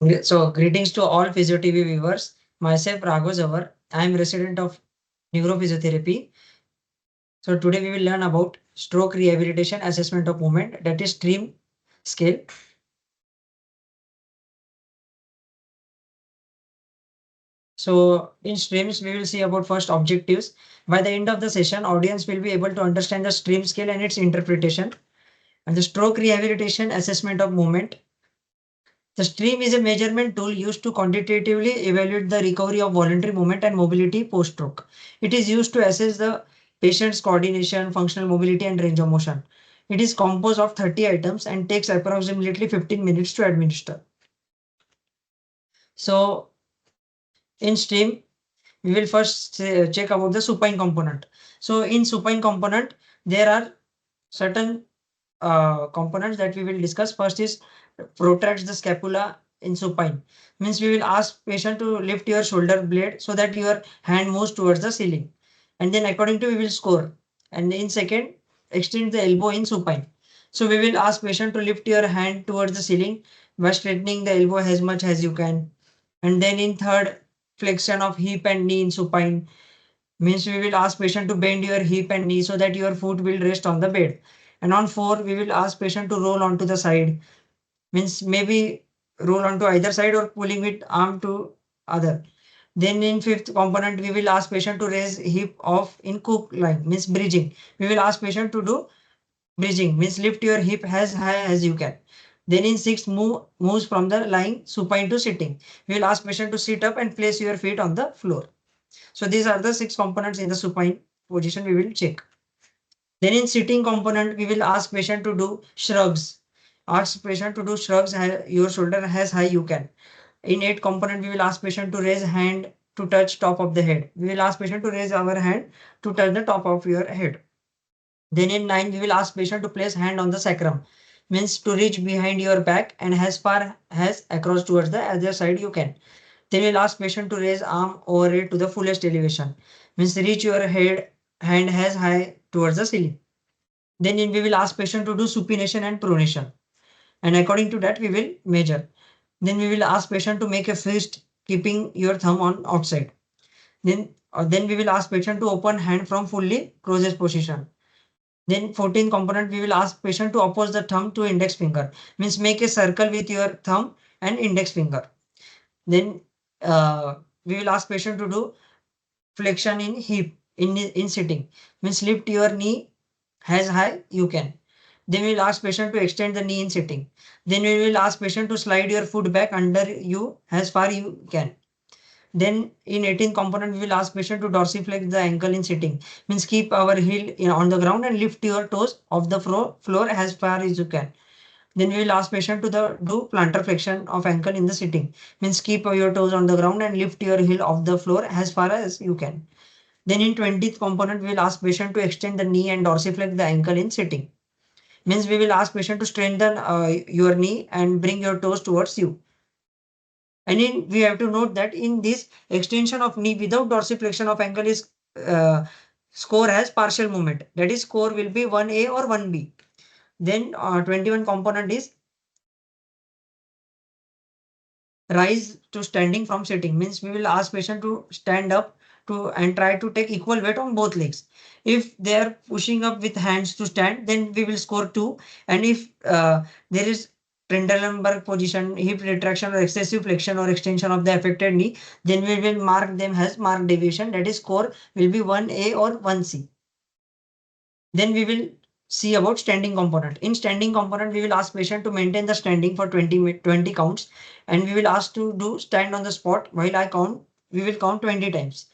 So, greetings to all Physio TV viewers. Myself, Raghav Zawar. I am resident of neurophysiotherapy. So, today we will learn about stroke rehabilitation assessment of movement, that is stream scale. So, in streams, we will see about first objectives. By the end of the session, audience will be able to understand the stream scale and its interpretation. And the stroke rehabilitation assessment of movement. The stream is a measurement tool used to quantitatively evaluate the recovery of voluntary movement and mobility post-stroke. It is used to assess the patient's coordination, functional mobility, and range of motion. It is composed of 30 items and takes approximately 15 minutes to administer. So, in stream, we will first check about the supine component. So, in supine component, there are certain components that we will discuss. First is protracts the scapula in supine. Means we will ask patient to lift your shoulder blade so that your hand moves towards the ceiling. And then according to we will score. And in second, extend the elbow in supine. So we will ask patient to lift your hand towards the ceiling by straightening the elbow as much as you can. And then in third, flexion of hip and knee in supine. Means we will ask patient to bend your hip and knee so that your foot will rest on the bed. And on 4, we will ask patient to roll onto the side. Means maybe roll onto either side or pulling with arm to other. Then in fifth component, we will ask patient to raise hip off in cook line, means bridging. We will ask patient to do bridging, means lift your hip as high as you can. Then in sixth, moves from the lying supine to sitting. We will ask patient to sit up and place your feet on the floor. So these are the 6 components in the supine position we will check. Then in sitting component, we will ask patient to do shrugs. Ask patient to do shrugs, your shoulder as high you can. In 8 component, we will ask patient to raise hand to touch top of the head. We will ask patient to raise our hand to touch the top of your head. Then in 9, we will ask patient to place hand on the sacrum. Means to reach behind your back and as far as across towards the other side you can. Then we'll ask patient to raise arm over it to the fullest elevation. Means reach your head hand as high towards the ceiling. Then we will ask patient to do supination and pronation. And according to that, we will measure. Then we will ask patient to make a fist keeping your thumb on outside. Then we will ask patient to open hand from fully closed position. Then 14 component, we will ask patient to oppose the thumb to index finger. Means make a circle with your thumb and index finger. Then we will ask patient to do flexion in hip in sitting. Means lift your knee as high you can. Then we will ask patient to extend the knee in sitting. Then we will ask patient to slide your foot back under you as far you can. Then in 18 component, we will ask patient to dorsiflex the ankle in sitting. Means keep our heel on the ground and lift your toes off the floor as far as you can. Then we will ask patient to do plantar flexion of ankle in the sitting. Means keep your toes on the ground and lift your heel off the floor as far as you can. Then in 20th component, we will ask patient to extend the knee and dorsiflex the ankle in sitting. Means we will ask patient to strengthen your knee and bring your toes towards you. And we have to note that in this extension of knee without dorsiflexion of ankle is score as partial movement. That is score will be 1A or 1B. Then 21 component is rise to standing from sitting. Means we will ask patient to stand up to and try to take equal weight on both legs. If they are pushing up with hands to stand, then we will score 2. And if there is Trendelenburg position, hip retraction or excessive flexion or extension of the affected knee, then we will mark them as mark deviation. That is score will be 1A or 1C. Then we will see about standing component. In standing component, we will ask patient to maintain the standing for 20 counts, and we will ask to do stand on the spot while I count. We will count 20 times.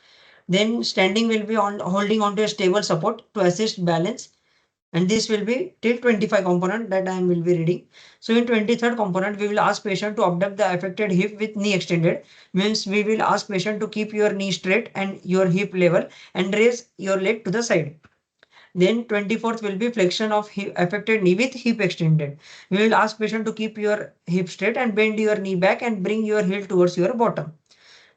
Then standing will be on holding onto a stable support to assist balance. And this will be till 25 component that I will be reading. So in 23rd component, we will ask patient to abduct the affected hip with knee extended. Means we will ask patient to keep your knee straight and your hip level and raise your leg to the side. Then 24th will be flexion of affected knee with hip extended. We will ask patient to keep your hip straight and bend your knee back and bring your heel towards your bottom.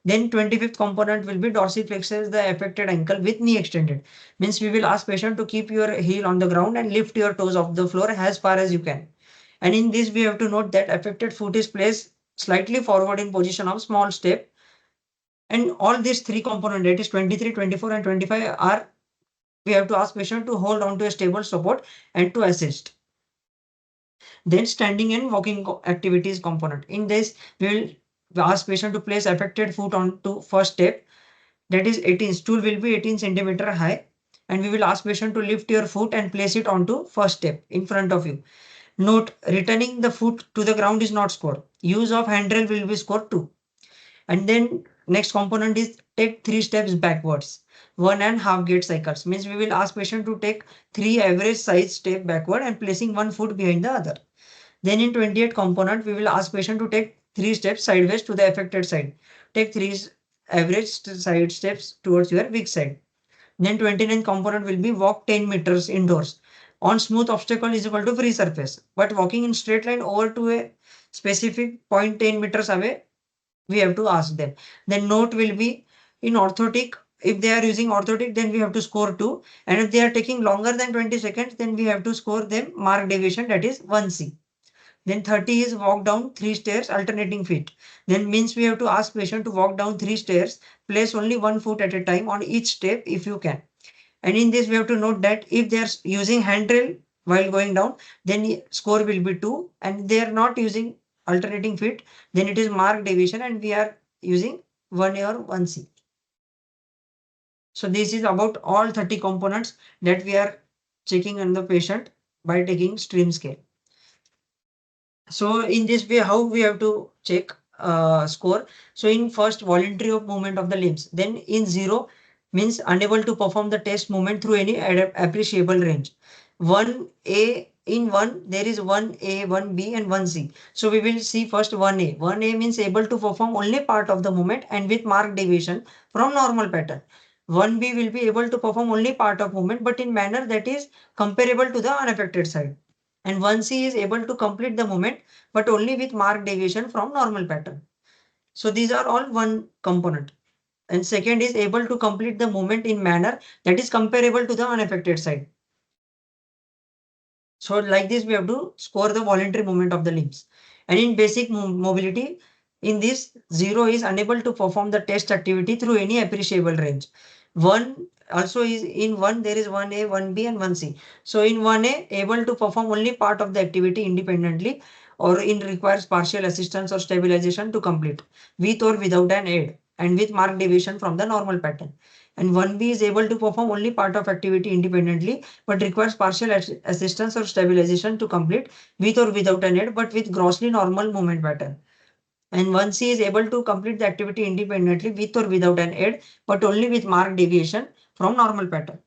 Then 25th component will be dorsiflexes the affected ankle with knee extended. Means we will ask patient to keep your heel on the ground and lift your toes off the floor as far as you can. And in this we have to note that affected foot is placed slightly forward in position of small step. And all these three components, that is 23, 24 and 25 are, we have to ask patient to hold on to a stable support and to assist. Then standing and walking activities component. In this, we will ask patient to place affected foot onto first step. That is 18, stool will be 18 centimeter high. And we will ask patient to lift your foot and place it onto first step in front of you. Note, returning the foot to the ground is not score. Use of handrail will be score 2. And then next component is take 3 steps backwards. 1.5 gait cycles means we will ask patient to take 3 average size step backward and placing one foot behind the other. Then in 28 component, we will ask patient to take 3 steps sideways to the affected side. Take 3 average side steps towards your weak side. Then 29 component will be walk 10 meters indoors. On smooth obstacle is equal to free surface. But walking in straight line over to a specific point 10 meters away, we have to ask them. Then note will be in orthotic. If they are using orthotic, then we have to score 2. And if they are taking longer than 20 seconds, then we have to score them mark deviation, that is 1C. Then 30 is walk down 3 stairs alternating feet. Then means we have to ask patient to walk down 3 stairs, place only one foot at a time on each step if you can. And in this we have to note that if they are using handrail while going down, then score will be 2. And they are not using alternating feet, then it is mark deviation and we are using 1A or 1C. So this is about all 30 components that we are checking on the patient by taking stream scale. So in this way, how we have to check score? So in first, voluntary of movement of the limbs. Then in 0 means unable to perform the test movement through any appreciable range. 1A, in 1 there is 1A, 1B and 1C. So we will see first 1A. 1A means able to perform only part of the movement and with marked deviation from normal pattern. 1B will be able to perform only part of movement but in manner that is comparable to the unaffected side. And 1C is able to complete the movement but only with marked deviation from normal pattern. So these are all one component. And second is able to complete the movement in manner that is comparable to the unaffected side. So like this we have to score the voluntary movement of the limbs. And in basic mobility, in this 0 is unable to perform the test activity through any appreciable range. 1 also is in 1 there is 1A, 1B and 1C. So in 1A able to perform only part of the activity independently or in requires partial assistance or stabilization to complete with or without an aid and with marked deviation from the normal pattern. And 1B is able to perform only part of activity independently but requires partial assistance or stabilization to complete with or without an aid but with grossly normal movement pattern. And 1C is able to complete the activity independently with or without an aid but only with marked deviation from normal pattern.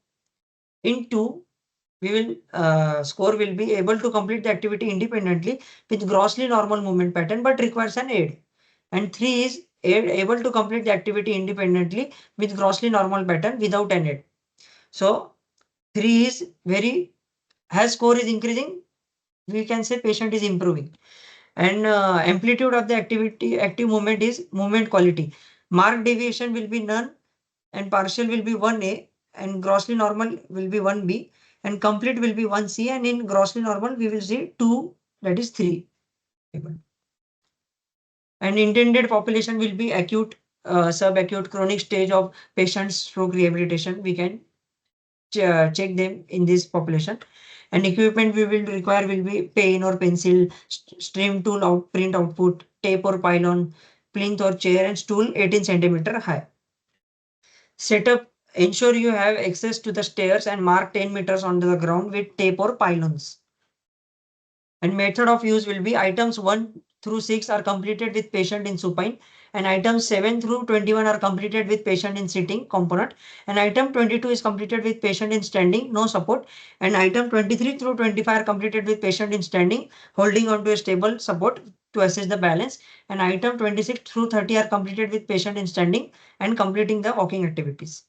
In 2, we will score will be able to complete the activity independently with grossly normal movement pattern but requires an aid. And 3 is able to complete the activity independently with grossly normal pattern without an aid. So 3 is very, as score is increasing, we can say patient is improving. And amplitude of the active movement is movement quality. Marked deviation will be none and partial will be 1A and grossly normal will be 1B and complete will be 1C and in grossly normal we will see 2, that is 3. And intended population will be acute, subacute, chronic stage of patients stroke rehabilitation. We can check them in this population. And equipment we will require will be pen or pencil, stream tool, print output, tape or pylon, plinth or chair and stool 18 centimeter high. Setup, ensure you have access to the stairs and mark 10 meters on the ground with tape or pylons. And method of use will be items 1 through 6 are completed with patient in supine and items 7 through 21 are completed with patient in sitting component and item 22 is completed with patient in standing, no support, and item 23 through 25 are completed with patient in standing, holding on to a stable support to assess the balance, and item 26 through 30 are completed with patient in standing and completing the walking activities.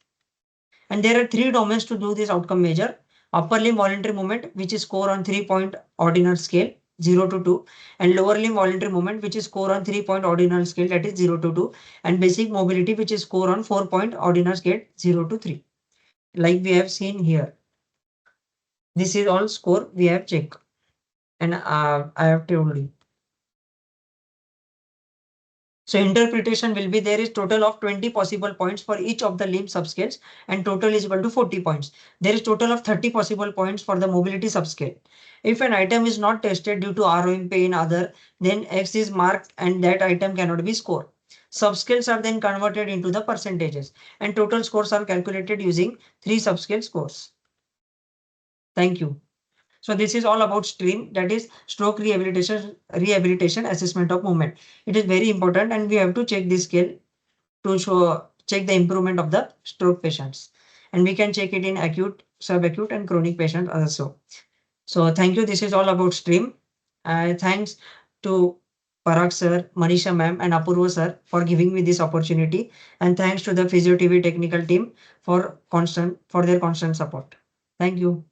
And there are 3 domains to do this outcome measure. Upper limb voluntary movement, which is score on 3-point ordinal scale, 0 to 2. And lower limb voluntary movement, which is score on 3-point ordinal scale, that is 0 to 2. And basic mobility, which is score on 4-point ordinal scale, 0 to 3. Like we have seen here. This is all score we have checked. And I have told you. So interpretation will be there is total of 20 possible points for each of the limb subscales and total is equal to 40 points. There is total of 30 possible points for the mobility subscale. If an item is not tested due to ROM pain other, then X is marked and that item cannot be scored. Subscales are then converted into the percentages and total scores are calculated using 3 subscale scores. Thank you. So this is all about STREAM, that is stroke rehabilitation assessment of movement. It is very important and we have to check this scale to check the improvement of the stroke patients. And we can check it in acute, subacute and chronic patients also. So thank you. This is all about STREAM. Thanks to Parag sir, Manisha ma'am and Apurva sir for giving me this opportunity. And thanks to the Physio TV technical team for their constant support. Thank you.